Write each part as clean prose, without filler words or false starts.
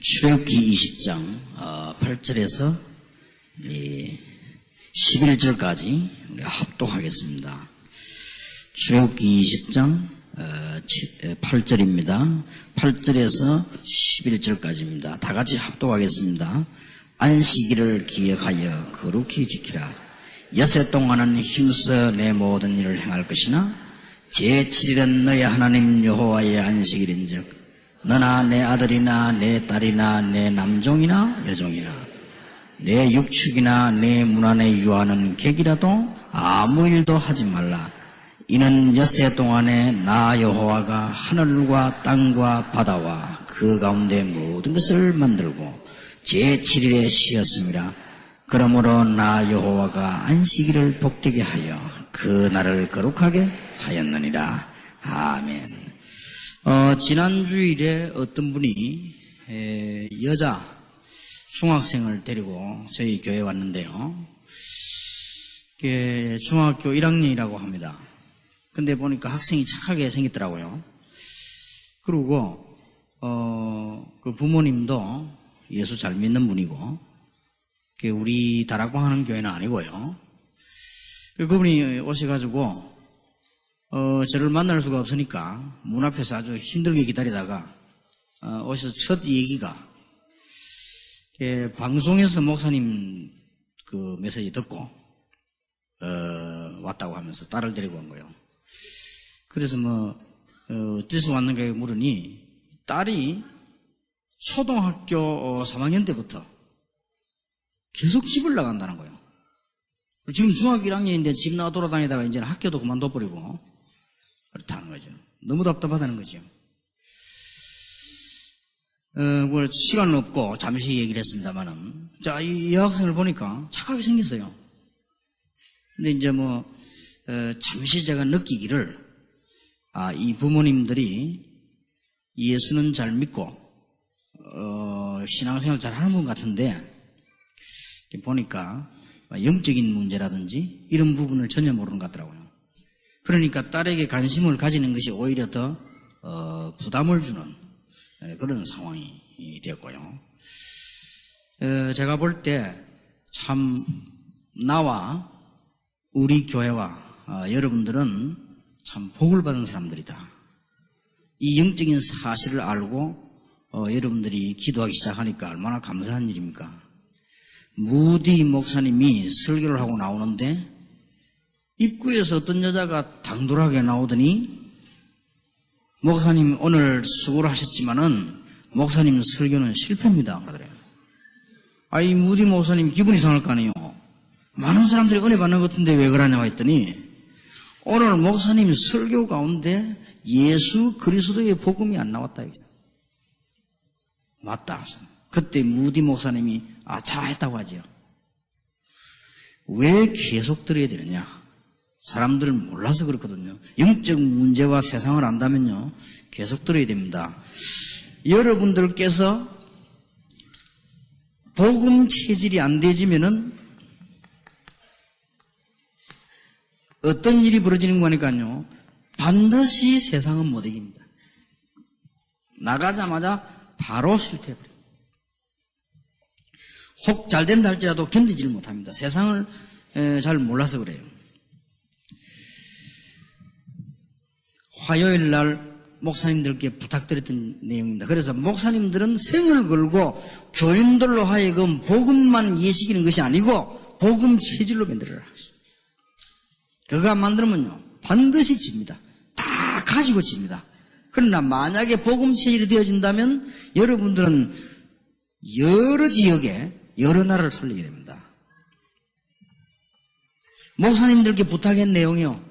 출애굽기 20장 8절에서 11절까지 우리 합독하겠습니다. 출애굽기 20장 8절입니다. 8절에서 11절까지입니다. 다 같이 합독하겠습니다. 안식일을 기억하여 거룩히 지키라. 엿새 동안은 힘써 내 모든 일을 행할 것이나 제7일은 너희 하나님 여호와의 안식일인즉 너나 내 아들이나 내 딸이나 내 남종이나 여종이나 내 육축이나 내 문 안에 유하는 객이라도 아무 일도 하지 말라. 이는 엿새 동안에 나 여호와가 하늘과 땅과 바다와 그 가운데 모든 것을 만들고 제7일에 쉬었음이라. 그러므로 나 여호와가 안식일을 복되게 하여 그 날을 거룩하게 하였느니라. 아멘. 지난주일에 어떤 분이 여자 중학생을 데리고 저희 교회에 왔는데요. 중학교 1학년이라고 합니다. 근데 보니까 학생이 착하게 생겼더라고요. 그리고 그 부모님도 예수 잘 믿는 분이고, 우리 다락방 하는 교회는 아니고요. 그분이 오셔가지고 저를 만날 수가 없으니까 문 앞에서 아주 힘들게 기다리다가 오셔서 첫 얘기가 방송에서 목사님 그 메시지 듣고 왔다고 하면서 딸을 데리고 온 거예요. 그래서 어디서 왔는가 물으니 딸이 초등학교 3학년 때부터 계속 집을 나간다는 거예요. 지금 중학교 1학년인데 집 나가 돌아다니다가 이제는 학교도 그만둬버리고 그렇다는 거죠. 너무 답답하다는 거죠. 시간은 없고 잠시 얘기를 했습니다만은, 자, 이 여학생을 보니까 착하게 생겼어요. 근데 이제 잠시 제가 느끼기를, 이 부모님들이 예수는 잘 믿고, 신앙생활 잘 하는 분 같은데, 보니까 영적인 문제라든지 이런 부분을 전혀 모르는 것 같더라고요. 그러니까 딸에게 관심을 가지는 것이 오히려 더 부담을 주는 그런 상황이 되었고요. 제가 볼 때 참 나와 우리 교회와 여러분들은 참 복을 받은 사람들이다. 이 영적인 사실을 알고 여러분들이 기도하기 시작하니까 얼마나 감사한 일입니까? 무디 목사님이 설교를 하고 나오는데 입구에서 어떤 여자가 당돌하게 나오더니, 목사님 오늘 수고를 하셨지만은 목사님 설교는 실패입니다. 그러더래요. 이 무디 목사님 기분이 상할 거 아니에요. 많은 사람들이 은혜 받는 것 같은데 왜 그러냐고 했더니, 오늘 목사님 설교 가운데 예수 그리스도의 복음이 안 나왔다. 맞다. 그때 무디 목사님이 자했다고 하죠. 왜 계속 들어야 되느냐? 사람들을 몰라서 그렇거든요. 영적 문제와 세상을 안다면요, 계속 들어야 됩니다. 여러분들께서 복음 체질이 안 되지면은 어떤 일이 벌어지는 거니까요, 반드시 세상은 못 이깁니다. 나가자마자 바로 실패해버립니다. 혹 잘 된다 할지라도 견디지를 못합니다. 세상을 잘 몰라서 그래요. 화요일 날 목사님들께 부탁드렸던 내용입니다. 그래서 목사님들은 생을 걸고 교인들로 하여금 복음만 예식이는 것이 아니고 복음 체질로 만들어라. 그거 안 만들면요, 반드시 집니다. 다 가지고 집니다. 그러나 만약에 복음 체질이 되어진다면 여러분들은 여러 지역에 여러 나라를 살리게 됩니다. 목사님들께 부탁한 내용이요,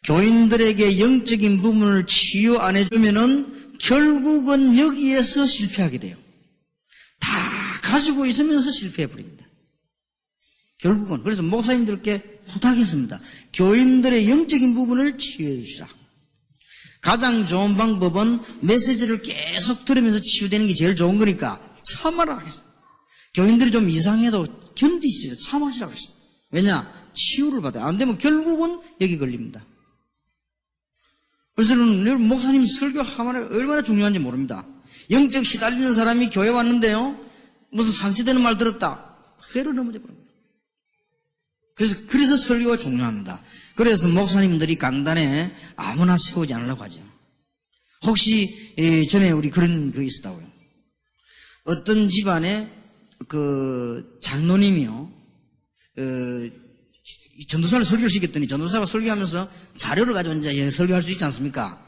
교인들에게 영적인 부분을 치유 안 해주면은 결국은 여기에서 실패하게 돼요. 다 가지고 있으면서 실패해버립니다. 결국은. 그래서 목사님들께 부탁했습니다. 교인들의 영적인 부분을 치유해 주시라. 가장 좋은 방법은 메시지를 계속 들으면서 치유되는 게 제일 좋은 거니까 참아라 하겠습니다. 교인들이 좀 이상해도 견디시죠. 참으시라고 했습니다. 왜냐? 치유를 받아요. 안 되면 결국은 여기 걸립니다. 그래서 여러분, 목사님 설교 하나가 얼마나 중요한지 모릅니다. 영적 시달리는 사람이 교회 왔는데요. 무슨 상치되는 말 들었다. 그대로 넘어져 버려요. 그래서 설교가 중요합니다. 그래서 목사님들이 강단에 아무나 세우지 않으려고 하죠. 혹시 전에 우리 그런 거 있었다고요. 어떤 집안에 그 장로님이요. 전도사를 설교를 시켰더니 전도사가 설교하면서 자료를 가지고 이제 설교할 수 있지 않습니까?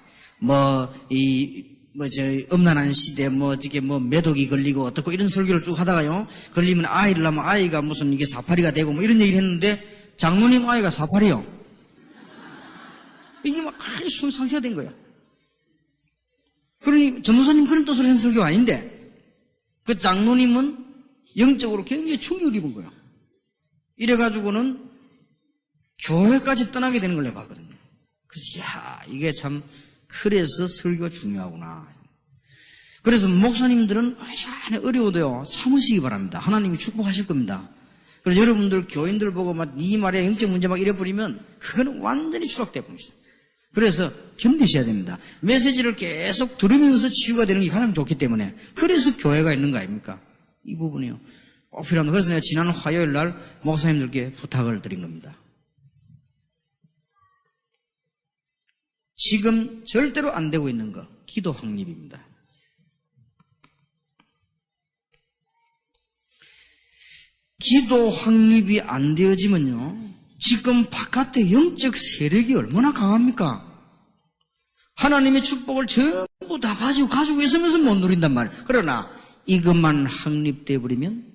음란한 시대, 어떻게 매독이 걸리고 어떻고 이런 설교를 쭉 하다가요. 걸리면 아이를 낳으면 아이가 무슨 이게 사파리가 되고 이런 얘기를 했는데 장로님 아이가 사파리요. 이게 막 상처가 된 거예요. 그러니 전도사님 그런 뜻으로 한 설교가 아닌데 그 장로님은 영적으로 굉장히 충격을 입은 거예요. 이래가지고는 교회까지 떠나게 되는 걸 내가 봤거든요. 그래서 이게 참 그래서 설교가 중요하구나. 그래서 목사님들은 어려워도요 참으시기 바랍니다. 하나님이 축복하실 겁니다. 그래서 여러분들 교인들 보고 막 네 말에 영적 문제 막 이래 버리면 그거는 완전히 추락돼 버립니다. 그래서 견디셔야 됩니다. 메시지를 계속 들으면서 치유가 되는 게 가장 좋기 때문에 그래서 교회가 있는 거 아닙니까? 이 부분이요. 꼭 필요합니다. 그래서 내가 지난 화요일 날 목사님들께 부탁을 드린 겁니다. 지금 절대로 안 되고 있는 거 기도 확립입니다. 기도 확립이 안 되어지면요 지금 바깥에 영적 세력이 얼마나 강합니까? 하나님의 축복을 전부 다 가지고 있으면서 못 누린단 말이에요. 그러나 이것만 확립되어 버리면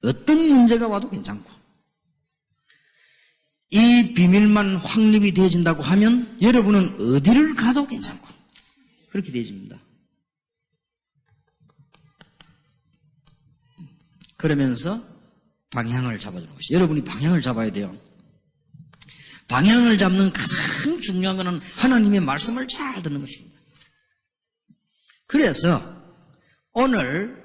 어떤 문제가 와도 괜찮고 이 비밀만 확립이 되어진다고 하면 여러분은 어디를 가도 괜찮고 그렇게 되어집니다. 그러면서 방향을 잡아주는 것이 여러분이 방향을 잡아야 돼요. 방향을 잡는 가장 중요한 것은 하나님의 말씀을 잘 듣는 것입니다. 그래서 오늘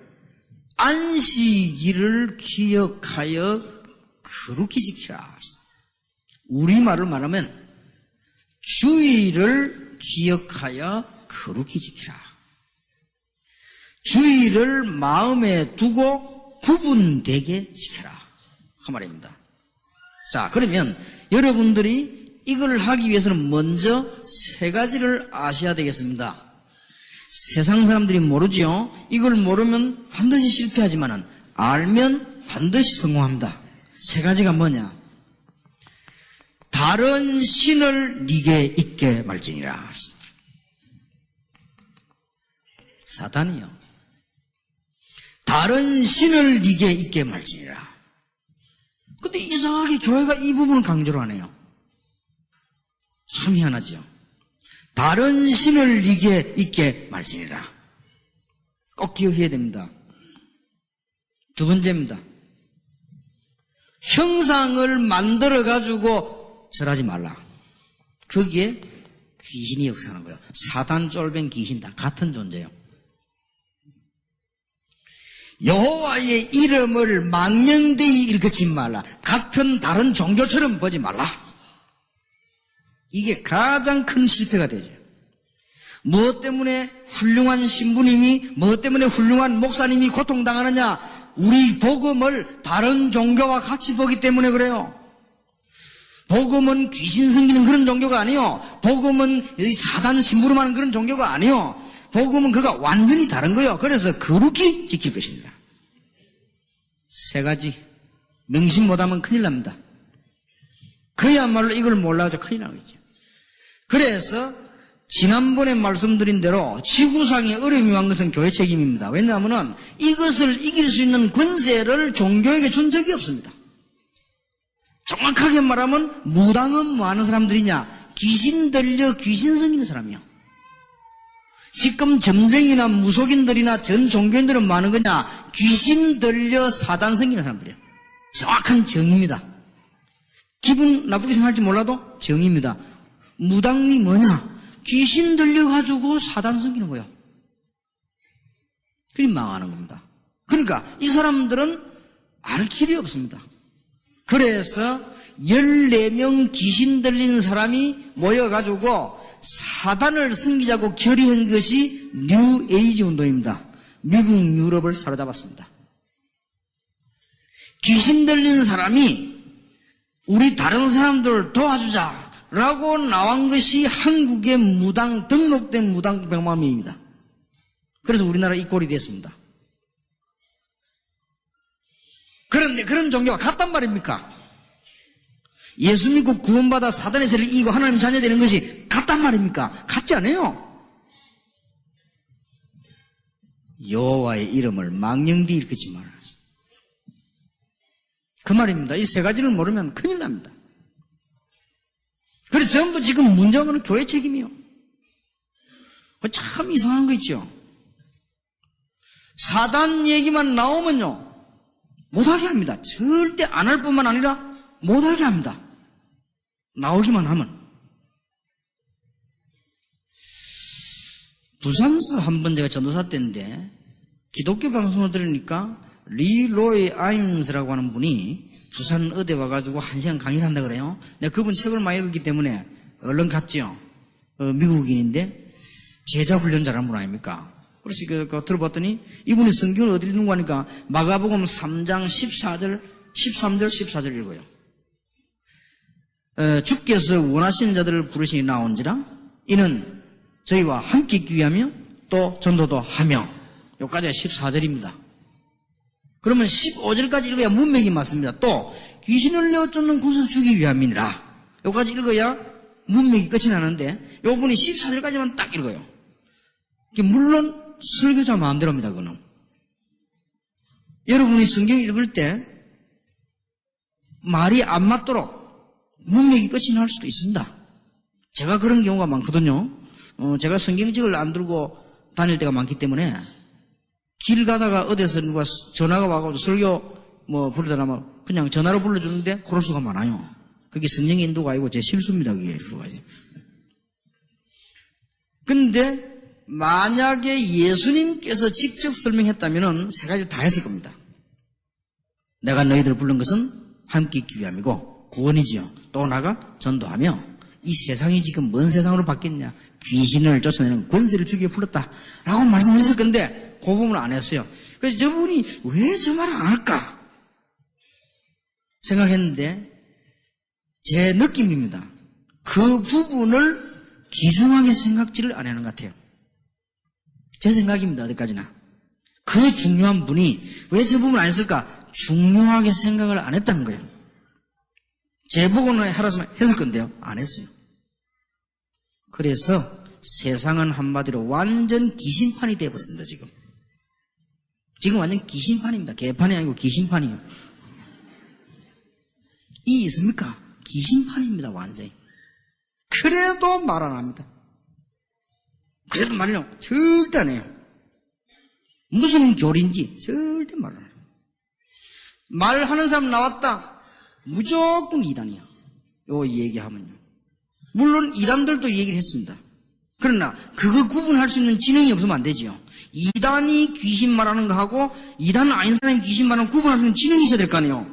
안식일을 기억하여 거룩히 지키라. 우리말을 말하면 주일을 기억하여 거룩히 지키라. 주일을 마음에 두고 구분되게 지켜라. 그 말입니다. 자, 그러면 여러분들이 이걸 하기 위해서는 먼저 세 가지를 아셔야 되겠습니다. 세상 사람들이 모르죠. 이걸 모르면 반드시 실패하지만은 알면 반드시 성공합니다. 세 가지가 뭐냐? 다른 신을 네게 있게 말지니라. 사단이요. 다른 신을 네게 있게 말지니라. 근데 이상하게 교회가 이 부분을 강조를 하네요. 참 희한하죠. 다른 신을 네게 있게 말지니라. 꼭 기억해야 됩니다. 두 번째입니다. 형상을 만들어가지고 절하지 말라. 거기에 귀신이 역사하는 거예요. 사단, 쫄병, 귀신 다 같은 존재예요. 여호와의 이름을 망령되이 일컫지 말라. 같은 다른 종교처럼 보지 말라. 이게 가장 큰 실패가 되죠. 무엇 때문에 훌륭한 신부님이, 무엇 때문에 훌륭한 목사님이 고통당하느냐? 우리 복음을 다른 종교와 같이 보기 때문에 그래요. 복음은 귀신 섬기는 그런 종교가 아니요. 복음은 사단 심부름 하는 그런 종교가 아니요. 복음은 그가 완전히 다른 거예요. 그래서 거룩히 지킬 것입니다. 세 가지 명심 못하면 큰일 납니다. 그야말로 이걸 몰라도 큰일 나겠죠. 그래서 지난번에 말씀드린 대로 지구상에 어려움이 온 것은 교회 책임입니다. 왜냐하면 이것을 이길 수 있는 권세를 종교에게 준 적이 없습니다. 정확하게 말하면 무당은 뭐 하는 사람들이냐? 귀신 들려 귀신 섬기는 사람이요. 지금 점쟁이나 무속인들이나 전 종교인들은 뭐 하는 거냐? 귀신 들려 사단 섬기는 사람들이에요. 정확한 정의입니다. 기분 나쁘게 생각할지 몰라도 정의입니다. 무당이 뭐냐? 귀신 들려가지고 사단 섬기는 거예요. 그리 망하는 겁니다. 그러니까 이 사람들은 알 길이 없습니다. 그래서 14명 귀신 들린 사람이 모여가지고 사단을 섬기자고 결의한 것이 뉴 에이지 운동입니다. 미국, 유럽을 사로잡았습니다. 귀신 들린 사람이 우리 다른 사람들 도와주자라고 나온 것이 한국의 무당, 등록된 무당 병마미입니다. 그래서 우리나라 이 꼴이 됐습니다. 그런데 그런 종교가 같단 말입니까? 예수 믿고 구원받아 사단의 세를 이기고 하나님 자녀 되는 것이 같단 말입니까? 같지 않아요. 여호와의 이름을 망령되이 일컫지 말아라. 그 말입니다. 이 세 가지를 모르면 큰일 납니다. 그래서 전부 지금 문제는 교회 책임이요. 참 이상한 거 있죠. 사단 얘기만 나오면요 못하게 합니다. 절대 안 할 뿐만 아니라 못하게 합니다. 나오기만 하면. 부산서 한번 제가 전도사 때인데 기독교 방송을 들으니까 리로이 아임스라고 하는 분이 부산 의대 와가지고 1시간 강의를 한다 그래요. 내가 그분 책을 많이 읽었기 때문에 얼른 갔지요. 미국인인데 제자 훈련자라는 분 아닙니까? 그래서 들어봤더니 이분이 성경을 어디 읽는 거 하니까 마가복음 3장 14절, 13절, 14절 읽어요. 주께서 원하시는 자들을 부르시니 나온지라 이는 저희와 함께 있기 위하며 또 전도도 하며 여기까지가 14절입니다. 그러면 15절까지 읽어야 문맥이 맞습니다. 또 귀신을 내어 쫓는 군수 주기 위함이니라 여기까지 읽어야 문맥이 끝이 나는데 요분이 14절까지만 딱 읽어요. 물론 설교자 마음대로입니다. 그거는. 여러분이 성경 읽을 때 말이 안 맞도록 문맥이 끝이 날 수도 있습니다. 제가 그런 경우가 많거든요. 제가 성경책을 안 들고 다닐 때가 많기 때문에 길 가다가 어디서 누가 전화가 와가지고 설교 부르더라면 그냥 전화로 불러주는데 그럴 수가 많아요. 그게 성령의 인도가 아니고 제 실수입니다. 그게 실수가. 근데 만약에 예수님께서 직접 설명했다면 세 가지 다 했을 겁니다. 내가 너희들을 부른 것은 함께 있기 위함이고 구원이지요. 또 나가 전도하며 이 세상이 지금 뭔 세상으로 바뀌었냐. 귀신을 쫓아내는 권세를 주기에 불렀다. 라고 말씀하셨을 건데 그 부분을 안 했어요. 그래서 저분이 왜 저 말을 안 할까 생각했는데 제 느낌입니다. 그 부분을 귀중하게 생각지를 안 하는 것 같아요. 제 생각입니다. 어디까지나. 그 중요한 분이 왜 저 부분을 안 했을까? 중요하게 생각을 안 했다는 거예요. 제 부분을 하라면 했을 건데요. 안 했어요. 그래서 세상은 한마디로 완전 귀신판이 되어버렸습니다. 지금 완전 귀신판입니다. 개판이 아니고 귀신판이에요. 이 있습니까? 귀신판입니다. 완전히. 그래도 말 안 합니다. 그래도 말요 절대 안 해요. 무슨 교리인지 절대 말 안 해요. 말하는 사람 나왔다. 무조건 이단이야. 요 얘기하면요. 물론 이단들도 얘기를 했습니다. 그러나 그거 구분할 수 있는 지능이 없으면 안 되지요. 이단이 귀신 말하는 거하고 이단 아닌 사람이 귀신 말하는 거 구분할 수 있는 지능이 있어야 될 거 아니에요.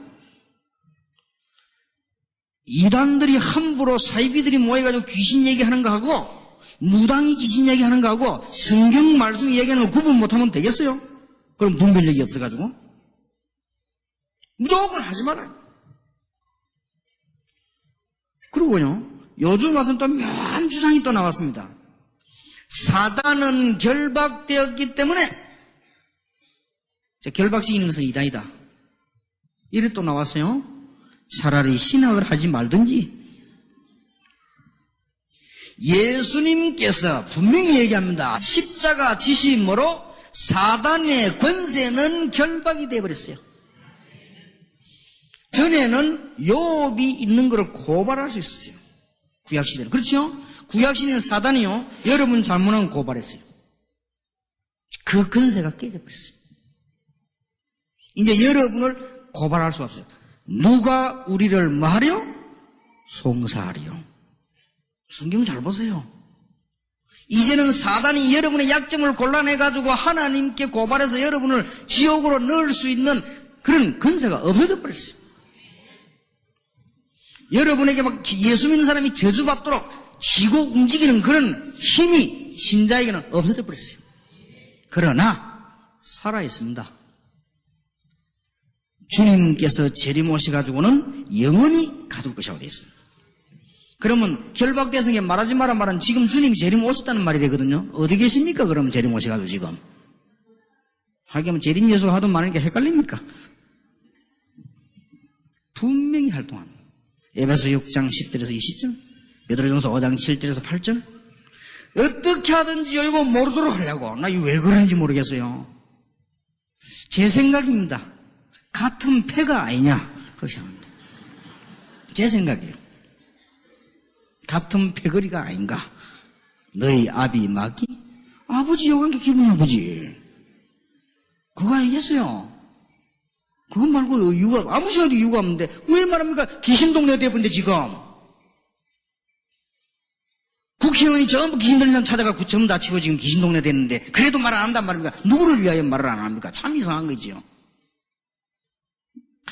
이단들이 함부로 사이비들이 모여가지고 귀신 얘기하는 거하고 무당이 귀신 얘기하는 거하고 성경 말씀 얘기하는 걸 구분 못하면 되겠어요? 그럼 분별력이 없어가지고 무조건 하지 말아요. 그리고요 요즘 와서는 또 묘한 주장이 또 나왔습니다. 사단은 결박되었기 때문에 결박시키는 것은 이단이다. 이래 또 나왔어요. 차라리 신학을 하지 말든지. 예수님께서 분명히 얘기합니다. 십자가 지심으로 사단의 권세는 결박이 되어버렸어요. 전에는 욥이 있는 것을 고발할 수 있었어요. 구약시대는. 그렇죠? 구약시대는 사단이요 여러분 잘못하면 고발했어요. 그 권세가 깨져버렸어요. 이제 여러분을 고발할 수 없어요. 누가 우리를 뭐하려? 송사하리요. 성경 잘 보세요. 이제는 사단이 여러분의 약점을 골라내가지고 하나님께 고발해서 여러분을 지옥으로 넣을 수 있는 그런 권세가 없어져 버렸어요. 여러분에게 막 예수 믿는 사람이 저주받도록 쥐고 움직이는 그런 힘이 신자에게는 없어져 버렸어요. 그러나 살아있습니다. 주님께서 재림 오셔가지고는 영원히 가둘 것이라고 되어 있습니다. 그러면 결박대성에 말하지 마라 말은 지금 주님이 재림 오셨다는 말이 되거든요. 어디 계십니까? 그러면 재림 오셔가지고 지금. 하긴 재림 예수가 하도 많으니까 헷갈립니까? 분명히 활동합니다. 에베소 6장 10절에서 20절, 베드로전서 5장 7절에서 8절. 어떻게 하든지 열고 모르도록 하려고. 나 이거 왜 그러는지 모르겠어요. 제 생각입니다. 같은 패가 아니냐 그렇게 생각합니다. 제 생각이에요. 같은 패거리가 아닌가. 너희 아비 마귀 아버지 여관계 기분 아버지 그거 아니겠어요. 그거 말고 이유가 아무 시간도 이유가 없는데 왜 말합니까? 귀신동네 대부인데 지금 국회의원이 전부 귀신 들린 사람 찾아가 전부 다 치고 지금 귀신동네 됐는데 그래도 말 안 한단 말입니까? 누구를 위하여 말을 안 합니까? 참 이상한 거지요.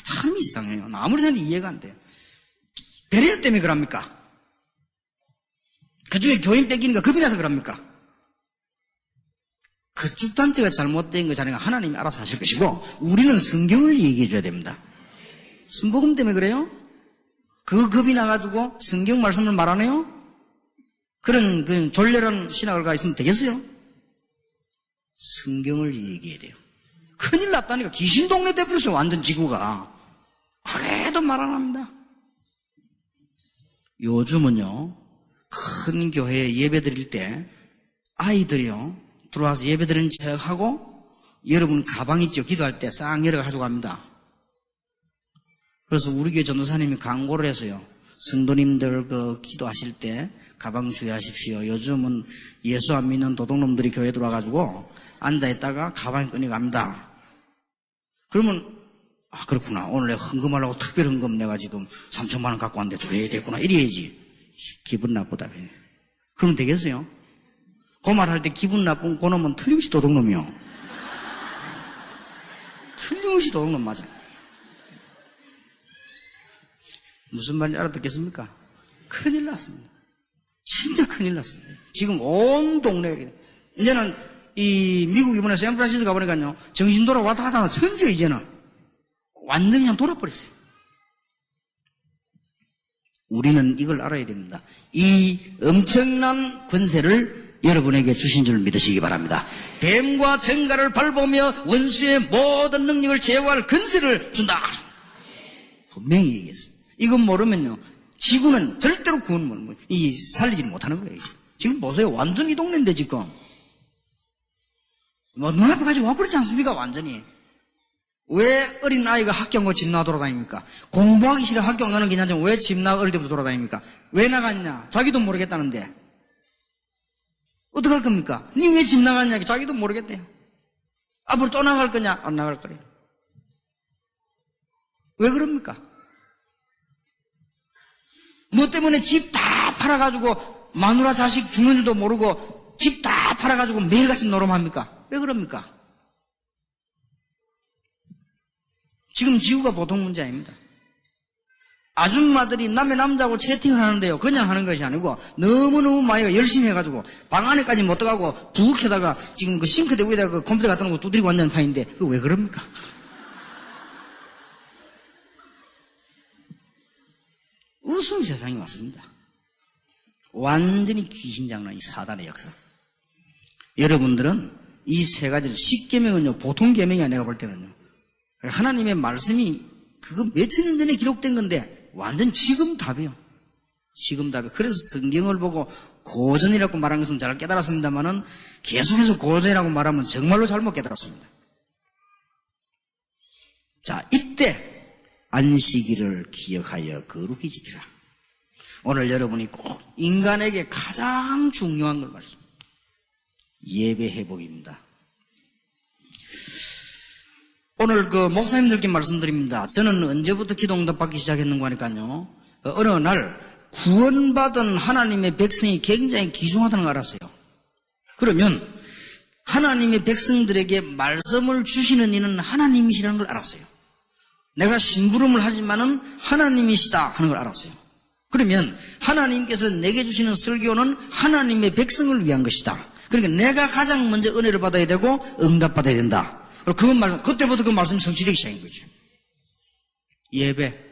참 이상해요. 아무리 생각해도 이해가 안 돼요. 배려 때문에 그럽니까? 그중에 교인 뺏기는 거 겁이 나서 그럽니까? 그쪽 단체가 잘못된 거 자네가 하나님이 알아서 하실 것이고 우리는 성경을 얘기해 줘야 됩니다. 순복음 때문에 그래요? 그 겁이 나가지고 성경 말씀을 말 안 해요? 그런 그 졸렬한 신학을 가 있으면 되겠어요? 성경을 얘기해야 돼요. 큰일 났다니까. 귀신동네 돼버렸어요. 완전 지구가. 그래도 말 안 합니다. 요즘은요 큰 교회에 예배 드릴 때 아이들이요 들어와서 예배 드리는 척하고 여러분 가방 있죠? 기도할 때 싹 열어 가지고 갑니다. 그래서 우리 교회 전도사님이 광고를 해서요 성도님들 그 기도하실 때 가방 주의하십시오. 요즘은 예수 안 믿는 도둑놈들이 교회 들어와가지고 앉아있다가 가방에 꺼내갑니다. 그러면 아 그렇구나. 오늘 내가 헌금하려고 특별 헌금 내가 지금 3천만 원 갖고 왔는데 줘야 되겠구나. 이래야지. 기분 나쁘다. 그러면 되겠어요? 그 말할 때 기분 나쁜 그놈은 틀림없이 도둑놈이요. 틀림없이 도둑놈 맞아. 무슨 말인지 알아듣겠습니까? 큰일 났습니다. 진짜 큰일 났습니다. 지금 온 동네에 이제는 이 미국 이번에 샌프란시스코 가보니까요 정신 돌아 왔다 갔다 하면 천지가 이제는 완전히 그냥 돌아버렸어요. 우리는 이걸 알아야 됩니다. 이 엄청난 권세를 여러분에게 주신 줄 믿으시기 바랍니다. 뱀과 정갈을 밟으며 원수의 모든 능력을 제어할 권세를 준다. 분명히 얘기했습니다. 이건 모르면요 지구는 절대로 구원 살리지 못하는 거예요. 지금 보세요. 완전 이 동네인데 지금 뭐 눈앞에 가지고 와버리지 않습니까? 완전히. 왜 어린 아이가 학교 온 집 나와 돌아다닙니까? 공부하기 싫어 학교 안 가는 게 괜찮지만 왜 집 나와 어릴 때부터 돌아다닙니까? 왜 나갔냐? 자기도 모르겠다는데 어떡할 겁니까? 니 왜 집 나갔냐? 자기도 모르겠대요. 앞으로 또 나갈 거냐? 안 나갈 거래요. 왜 그럽니까? 뭐 때문에 집 다 팔아가지고 마누라 자식 죽는 줄도 모르고 집 다 팔아가지고 매일같이 노름합니까? 왜 그럽니까? 지금 지구가 보통 문제 아닙니다. 아줌마들이 남의 남자하고 채팅을 하는데요. 그냥 하는 것이 아니고 너무너무 많이 열심히 해가지고 방 안에까지 못 들어가고 부엌에다가 지금 그 싱크대 위에다가 그 컴퓨터 갖다 놓고 두드리고 앉는 판인데 그거 왜 그럽니까? 웃음 세상이 왔습니다. 완전히 귀신장난이 사단의 역사. 여러분들은 이 세 가지를 십계명은요 보통 계명이야. 내가 볼 때는요 하나님의 말씀이 그거 몇천 년 전에 기록된 건데 완전 지금 답이에요. 지금 답이에요. 그래서 성경을 보고 고전이라고 말한 것은 잘 깨달았습니다만은 계속해서 고전이라고 말하면 정말로 잘못 깨달았습니다. 자, 이때 안식일을 기억하여 거룩히 지키라. 오늘 여러분이 꼭 인간에게 가장 중요한 걸 말씀합니다. 예배 회복입니다. 오늘 그 목사님들께 말씀드립니다. 저는 언제부터 기도 응답 받기 시작했는가 하니까요. 어느 날 구원받은 하나님의 백성이 굉장히 귀중하다는 걸 알았어요. 그러면 하나님의 백성들에게 말씀을 주시는 이는 하나님이시라는 걸 알았어요. 내가 심부름을 하지만은 하나님이시다 하는 걸 알았어요. 그러면 하나님께서 내게 주시는 설교는 하나님의 백성을 위한 것이다. 그러니까 내가 가장 먼저 은혜를 받아야 되고 응답받아야 된다. 그리고 그때부터 그 말씀이 성취되기 시작인 거죠. 예배.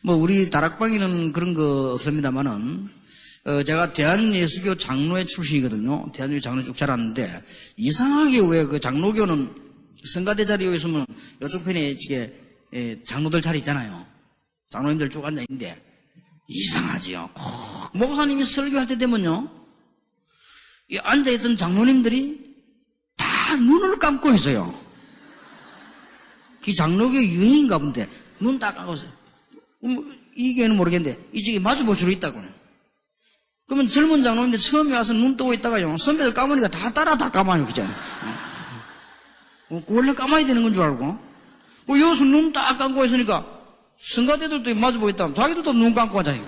우리 다락방에는 그런 거 없습니다만은, 제가 대한예수교 장로회 출신이거든요. 대한예수교 장로 쭉 자랐는데, 이상하게 왜 그 장로교는 성가대 자리에 있으면 이쪽 편에 장로들 자리 있잖아요. 장로님들 쭉 앉아있는데, 이상하지요. 꼭 목사님이 설교할 때 되면요, 이 앉아있던 장로님들이 다 눈을 감고 있어요. 그 장로교 유행인가 본데, 눈 딱 감고 있어요. 이게는 모르겠는데, 이쪽에 마주볼 수도 있다고. 그러면 젊은 장로님들 처음에 와서 눈 뜨고 있다가요, 선배들 감으니까 다 감아요, 그죠? 원래 감아야 되는 건 줄 알고. 여기서 눈 딱 감고 있으니까, 성가대들도 마주보고 있다면, 자기도 눈 감고 하자니.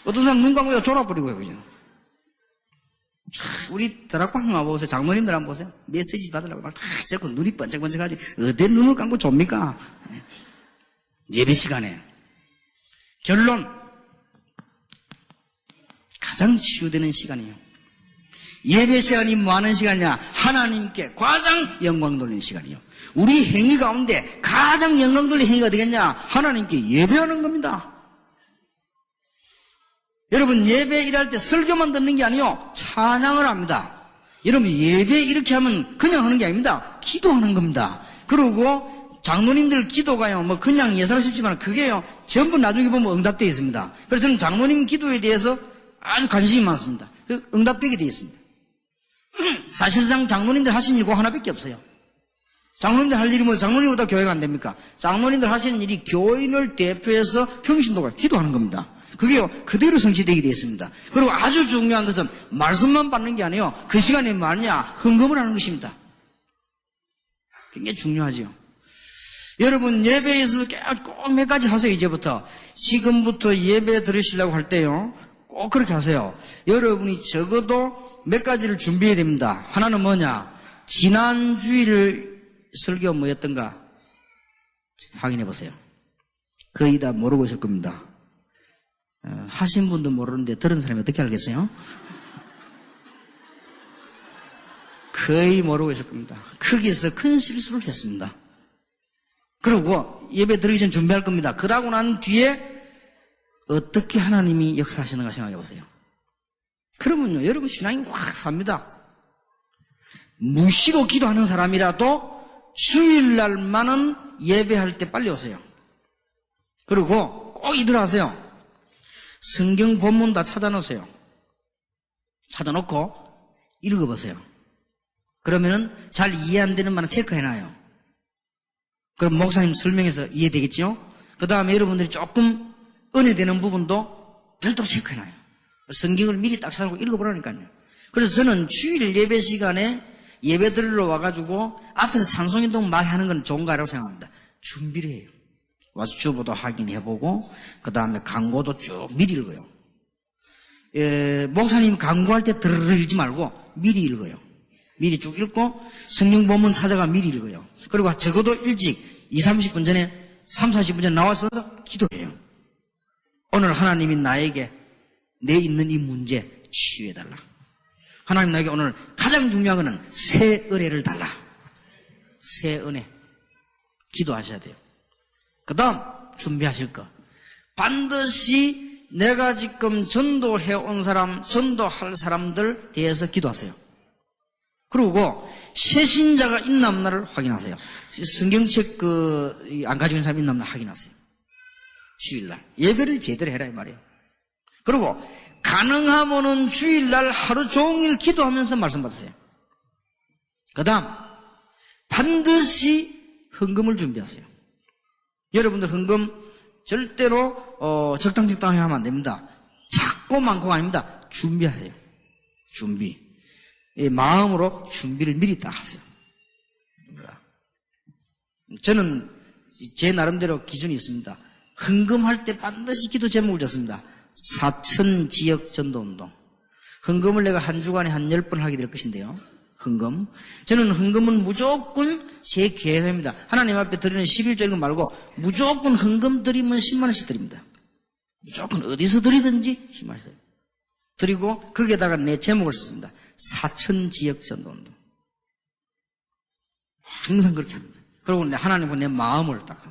어떤 사람 눈 감고 졸아버리고요, 그죠? 우리 다락방 와보세요. 장로님들 한번 보세요. 메시지 받으려고 막 다 자꾸 눈이 번쩍번쩍하지. 어디 눈을 감고 좁니까? 예배 시간에. 결론. 가장 치유되는 시간이에요. 예배 시간이 뭐 하는 시간이냐? 하나님께 가장 영광 돌리는 시간이에요. 우리 행위 가운데 가장 영광 돌리는 행위가 되겠냐? 하나님께 예배하는 겁니다. 여러분, 예배 일할 때 설교만 듣는 게 아니요, 찬양을 합니다. 여러분, 예배 이렇게 하면 그냥 하는 게 아닙니다. 기도하는 겁니다. 그리고 장로님들 기도가요, 그냥 예사로 싶지만 그게요, 전부 나중에 보면 응답되어 있습니다. 그래서 저는 장로님 기도에 대해서 아주 관심이 많습니다. 응답되게 되어 있습니다. 사실상 장로님들 하신 일 그 하나밖에 없어요. 장로님들 할 일이 장로님보다 교회가 안 됩니까? 장로님들 하시는 일이 교인을 대표해서 평신도가 기도하는 겁니다. 그게요, 그대로 성취되게 되어 있습니다. 그리고 아주 중요한 것은 말씀만 받는 게 아니에요. 그 시간에 뭐하냐? 헌금을 하는 것입니다. 굉장히 중요하죠. 여러분, 예배에서 꼭 몇 가지 하세요, 이제부터. 지금부터 예배 들으시려고 할 때요, 꼭 그렇게 하세요. 여러분이 적어도 몇 가지를 준비해야 됩니다. 하나는 뭐냐? 지난 주일 설교 뭐였던가? 확인해 보세요. 거의 다 모르고 있을 겁니다. 하신 분도 모르는데 들은 사람이 어떻게 알겠어요? 거의 모르고 있을 겁니다. 거기서 큰 실수를 했습니다. 그리고 예배 드리기 전 준비할 겁니다. 그러고 난 뒤에 어떻게 하나님이 역사하시는가 생각해 보세요. 그러면요, 여러분 신앙이 확 삽니다. 무시로 기도하는 사람이라도 주일날만은 예배할 때 빨리 오세요. 그리고 꼭 이들 하세요. 성경 본문 다 찾아놓으세요. 찾아놓고 읽어보세요. 그러면은 잘 이해 안 되는 말은 체크해놔요. 그럼 목사님 설명해서 이해되겠죠? 그 다음에 여러분들이 조금 은혜되는 부분도 별도로 체크해놔요. 성경을 미리 딱 찾아놓고 읽어보라니까요. 그래서 저는 주일 예배 시간에 예배 들으러 와가지고 앞에서 찬송인동 막 하는 건 좋은 거라고 생각합니다. 준비를 해요. 와서 주보도 확인해보고 그 다음에 광고도 쭉 미리 읽어요. 목사님 광고할 때 드르르 읽지 말고 미리 읽어요. 미리 쭉 읽고 성경 본문 찾아가 미리 읽어요. 그리고 적어도 일찍 20-30분 전에 30-40분 전에 나와서 기도해요. 오늘 하나님이 나에게 내 있는 이 문제 치유해달라. 하나님 나에게 오늘 가장 중요한 거는 새 은혜를 달라. 새 은혜. 기도하셔야 돼요. 그 다음 준비하실 거. 반드시 내가 지금 전도해온 사람, 전도할 사람들 대해서 기도하세요. 그리고 새신자가 있나 없나를 확인하세요. 성경책 안 가지고 있는 사람이 있나 없나 확인하세요. 주일날. 예배를 제대로 해라 이 말이에요. 그리고 가능하면은 주일날 하루 종일 기도하면서 말씀 받으세요. 그 다음 반드시 헌금을 준비하세요. 여러분들 헌금 절대로 적당히 하면 안 됩니다. 작고 많고가 아닙니다. 준비하세요. 준비. 마음으로 준비를 미리 딱 하세요. 저는 제 나름대로 기준이 있습니다. 헌금할 때 반드시 기도 제목을 줬습니다. 사천 지역 전도운동. 헌금을 내가 한 주간에 한 10번 하게 될 것인데요. 헌금. 저는 헌금은 무조건 제 계획입니다. 하나님 앞에 드리는 11조 이런 거 말고 무조건 헌금 드리면 10만 원씩 드립니다. 무조건 어디서 드리든지 10만 원씩 드리고 거기에다가 내 제목을 썼습니다. 사천 지역 전도운동. 항상 그렇게 합니다. 그리고 하나님은 내 마음을 딱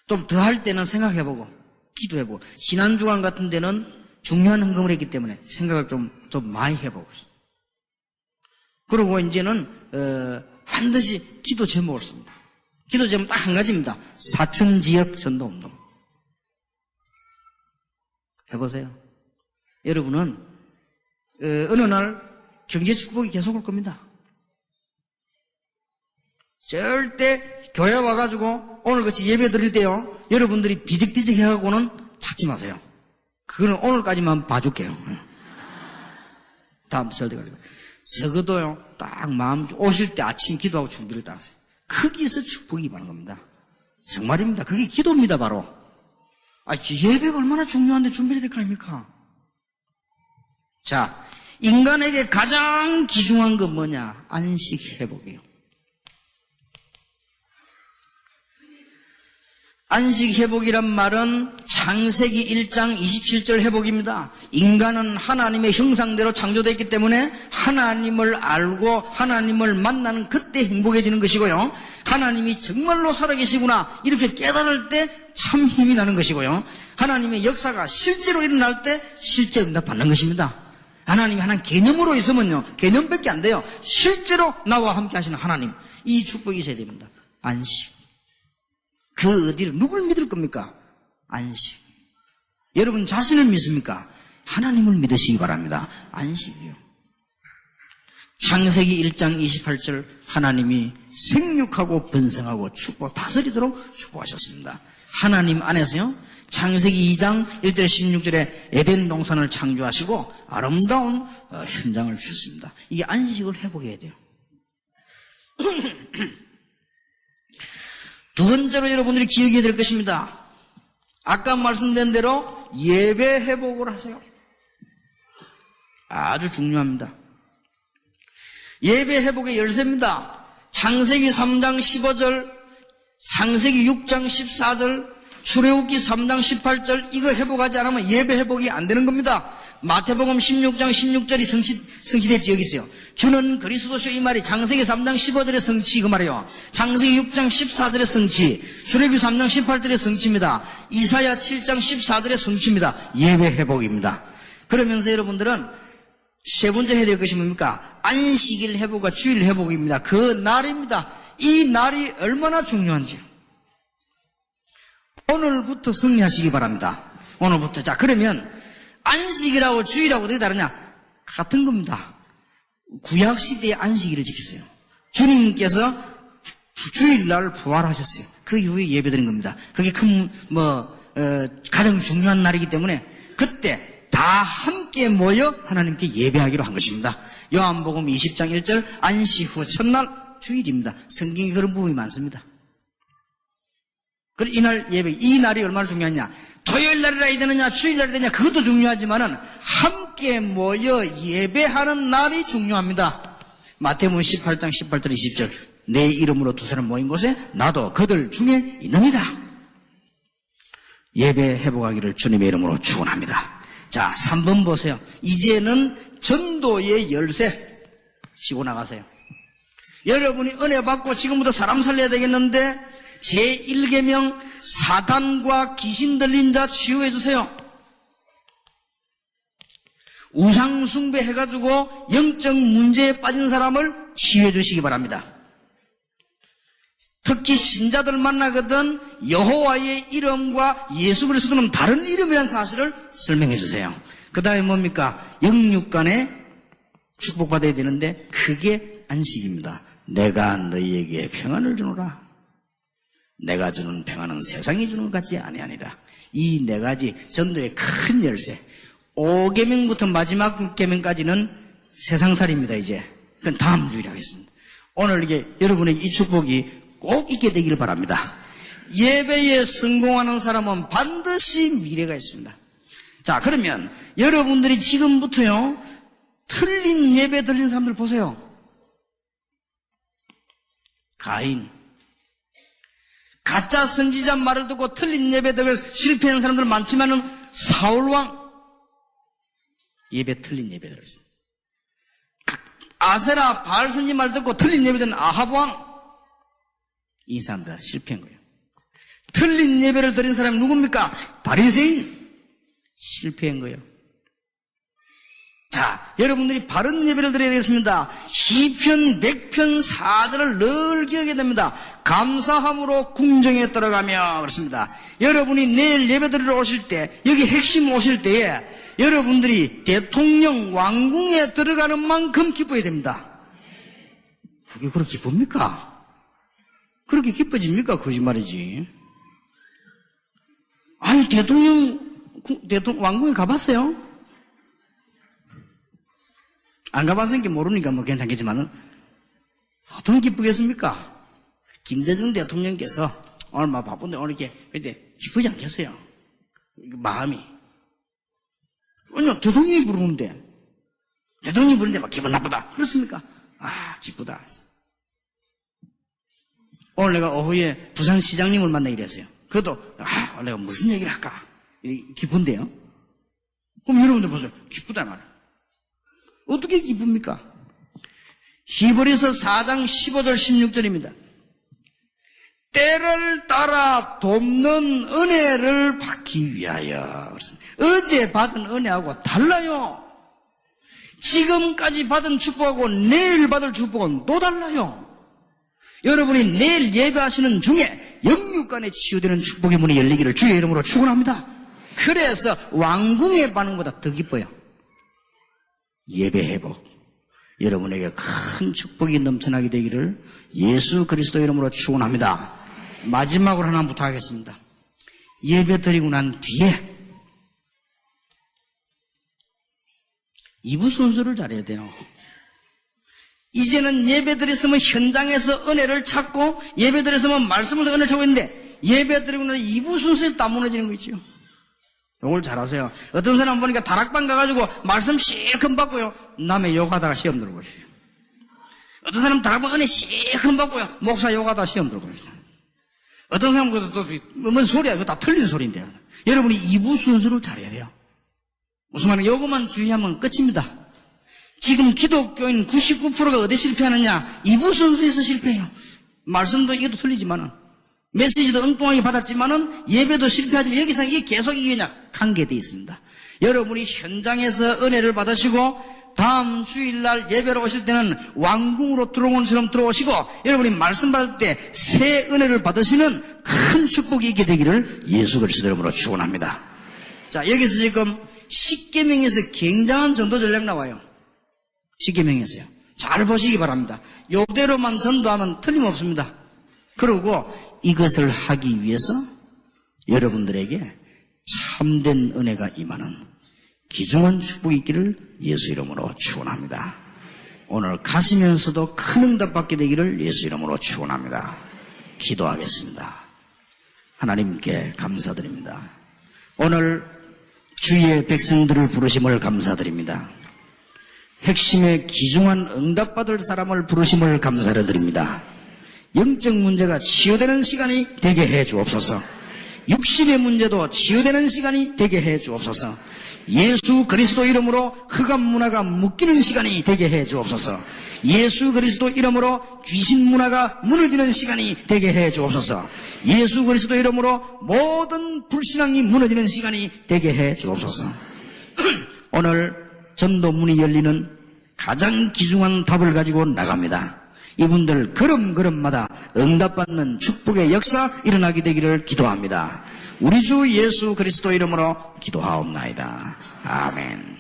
좀 더 할 때는 생각해보고 기도해보고 지난 주간 같은 데는 중요한 헌금을 했기 때문에 생각을 좀 많이 해보고 그리고 이제는 반드시 기도 제목을 씁니다. 기도 제목 딱 한 가지입니다. 사천지역 전도운동. 해보세요. 여러분은 어느 날 경제 축복이 계속 올 겁니다. 절대 교회 와가지고 오늘같이 예배 드릴 때요 여러분들이 뒤적뒤적 해가고는 찾지 마세요. 그거는 오늘까지만 봐줄게요. 다음부터 절대 가지 마세요. 적어도요 딱 마음 오실 때 아침 기도하고 준비를 딱 하세요. 거기서 축복이 임하는 겁니다. 정말입니다. 그게 기도입니다. 바로 예배가 얼마나 중요한데 준비를 될 거 아닙니까? 자, 인간에게 가장 귀중한 건 뭐냐? 안식 회복이에요. 안식 회복이란 말은 창세기 1장 27절 회복입니다. 인간은 하나님의 형상대로 창조되었기 때문에 하나님을 알고 하나님을 만나는 그때 행복해지는 것이고요. 하나님이 정말로 살아계시구나 이렇게 깨달을 때 참 힘이 나는 것이고요. 하나님의 역사가 실제로 일어날 때 실제 응답받는 것입니다. 하나님이 하나님 개념으로 있으면요 개념밖에 안 돼요. 실제로 나와 함께 하시는 하나님, 이 축복이 있어야 됩니다. 안식. 그 어디를 누굴 믿을 겁니까? 안식. 여러분 자신을 믿습니까? 하나님을 믿으시기 바랍니다. 안식이요. 창세기 1장 28절 하나님이 생육하고 번성하고 축복 다스리도록 축복하셨습니다. 하나님 안에서요 창세기 2장 1절 16절에 에덴 동산을 창조하시고 아름다운 현장을 주셨습니다. 이게 안식을 회복해야 돼요. 두 번째로 여러분들이 기억해야 될 것입니다. 아까 말씀드린 대로 예배 회복을 하세요. 아주 중요합니다. 예배 회복의 열쇠입니다. 창세기 3장 15절, 창세기 6장 14절, 출애굽기 3장 18절 이거 회복하지 않으면 예배 회복이 안 되는 겁니다. 마태복음 16장 16절이 성취됐지 여기 있어요. 주는 그리스도시요 이 말이 창세기 3장 15절의 성취 그 말이에요. 창세기 6장 14절의 성취, 출애굽기 3장 18절의 성취입니다. 이사야 7장 14절의 성취입니다. 예배 회복입니다. 그러면서 여러분들은 세 번째 해야 될 것이 뭡니까? 안식일 회복과 주일 회복입니다. 그 날입니다. 이 날이 얼마나 중요한지요. 오늘부터 승리하시기 바랍니다. 오늘부터. 자, 그러면 안식일하고 주일하고 어떻게 다르냐? 같은 겁니다. 구약시대의 안식일을 지켰어요. 주님께서 주일날 부활하셨어요. 그 이후에 예배드린 겁니다. 그게 가장 중요한 날이기 때문에 그때 다 함께 모여 하나님께 예배하기로 한 것입니다. 요한복음 20장 1절 안식 후 첫날 주일입니다. 성경에 그런 부분이 많습니다. 그리고 이날 예배, 이 날이 얼마나 중요하냐? 토요일 날이라 해야 되느냐, 주일 날이라 해야 되느냐, 그것도 중요하지만은 함께 모여 예배하는 날이 중요합니다. 마태복음 18장 18절 20절 내 이름으로 두 사람 모인 곳에 나도 그들 중에 있느니라. 예배 회복하기를 주님의 이름으로 축원합니다. 자, 3번 보세요. 이제는 전도의 열쇠 쥐고 나가세요. 여러분이 은혜 받고 지금부터 사람 살려야 되겠는데 제1계명 사단과 귀신 들린 자 치유해 주세요. 우상 숭배 해가지고 영적 문제에 빠진 사람을 치유해 주시기 바랍니다. 특히 신자들 만나거든 여호와의 이름과 예수 그리스도는 다른 이름이라는 사실을 설명해 주세요. 그 다음에 뭡니까? 영육간에 축복받아야 되는데 그게 안식입니다. 내가 너희에게 평안을 주노라. 내가 주는 평안은 세상이 주는 것 같지 아니하니라. 이 네 가지 전도의 큰 열쇠. 5계명부터 마지막 계명까지는 세상살이입니다. 이제 그건 다음 주일에 하겠습니다. 오늘 이게 여러분에게 이 축복이 꼭 있게 되기를 바랍니다. 예배에 성공하는 사람은 반드시 미래가 있습니다. 자, 그러면 여러분들이 지금부터요 틀린 예배 드리는 사람들 보세요. 가인, 가짜 선지자 말을 듣고 틀린 예배 드려서 실패한 사람들 많지만은 사울왕 예배 틀린 예배 드렸어요. 아세라 바알 선지 말 듣고 틀린 예배 드린 아합왕 이 사람들 실패한 거예요. 틀린 예배를 드린 사람이 누굽니까? 바리새인. 실패한 거예요. 자, 여러분들이 바른 예배를 드려야 되겠습니다. 시편 100편 4절을 늘 기억해야 됩니다. 감사함으로 궁정에 들어가며 그렇습니다. 여러분이 내일 예배 드리러 오실 때, 여기 핵심 오실 때에 여러분들이 대통령 왕궁에 들어가는 만큼 기뻐야 됩니다. 그게 그렇게 기쁩니까? 그렇게 기뻐집니까? 거짓말이지. 아니, 대통령 왕궁에 가봤어요? 안 가봤으니까 모르니까 뭐 괜찮겠지만은, 어떻게 기쁘겠습니까? 김대중 대통령께서 오늘 막 바쁜데 오늘 이렇게 기쁘지 않겠어요? 마음이. 아니요, 대통령이 부르는데. 대통령이 부르는데 막 기분 나쁘다. 그렇습니까? 아, 기쁘다. 오늘 내가 오후에 부산시장님을 만나기로 했어요. 그것도, 오늘 내가 무슨 얘기를 할까? 기쁜데요? 그럼 여러분들 보세요. 기쁘다 말이야. 어떻게 기쁩니까? 히브리서 4장 15절 16절입니다. 때를 따라 돕는 은혜를 받기 위하여. 어제 받은 은혜하고 달라요. 지금까지 받은 축복하고 내일 받을 축복은 또 달라요. 여러분이 내일 예배하시는 중에 영육간에 치유되는 축복의 문이 열리기를 주의 이름으로 축원합니다. 그래서 왕궁의 반응보다 더 기뻐요. 예배 회복. 여러분에게 큰 축복이 넘쳐나게 되기를 예수 그리스도 이름으로 축원합니다. 마지막으로 하나 부탁하겠습니다. 예배 드리고 난 뒤에 2부 순서를 잘해야 돼요. 이제는 예배 드렸으면 현장에서 은혜를 찾고 예배 드렸으면 말씀을 은혜를 찾고 있는데 예배 드리고 난 2부 순서에 딱 무너지는 거 있죠. 요걸 잘하세요. 어떤 사람 보니까 다락방 가가지고 말씀 실컷 받고요. 남의 욕하다가 시험 들고 있어요. 어떤 사람 다락방 은혜 실컷 받고요. 목사 욕하다가 시험 들고 있어요. 어떤 사람은 또, 뭔 소리야. 이거 다 틀린 소리인데요. 여러분이 2부 순서를 잘해야 돼요. 무슨 말이냐. 요것만 주의하면 끝입니다. 지금 기독교인 99%가 어디 실패하느냐? 2부 순서에서 실패해요. 말씀도 이것도 틀리지만은, 메시지도 엉뚱하게 받았지만은, 예배도 실패하지만, 여기서 이게 계속 이게 그냥 관계되어 있습니다. 여러분이 현장에서 은혜를 받으시고, 다음 주일날 예배로 오실 때는 왕궁으로 들어온 것처럼 들어오시고, 여러분이 말씀 받을 때 새 은혜를 받으시는 큰 축복이 있게 되기를 예수 그리스도 이름으로 축원합니다. 자, 여기서 지금 십계명에서 굉장한 전도 전략 나와요. 십계명에서요. 잘 보시기 바랍니다. 요대로만 전도하면 틀림없습니다. 그리고 이것을 하기 위해서 여러분들에게 참된 은혜가 임하는 귀중한 축복이 있기를 예수 이름으로 축원합니다. 오늘 가시면서도 큰 응답 받게 되기를 예수 이름으로 축원합니다. 기도하겠습니다. 하나님께 감사드립니다. 오늘 주의 백성들을 부르심을 감사드립니다. 핵심의 귀중한 응답받을 사람을 부르심을 감사를 드립니다. 영적 문제가 치유되는 시간이 되게 해 주옵소서. 육신의 문제도 치유되는 시간이 되게 해 주옵소서. 예수 그리스도 이름으로 흑암 문화가 묶이는 시간이 되게 해 주옵소서. 예수 그리스도 이름으로 귀신 문화가 무너지는 시간이 되게 해 주옵소서. 예수 그리스도 이름으로 모든 불신앙이 무너지는 시간이 되게 해 주옵소서. 오늘 전도 문이 열리는 가장 귀중한 답을 가지고 나갑니다. 이분들 걸음걸음마다 응답받는 축복의 역사 일어나게 되기를 기도합니다. 우리 주 예수 그리스도 이름으로 기도하옵나이다. 아멘.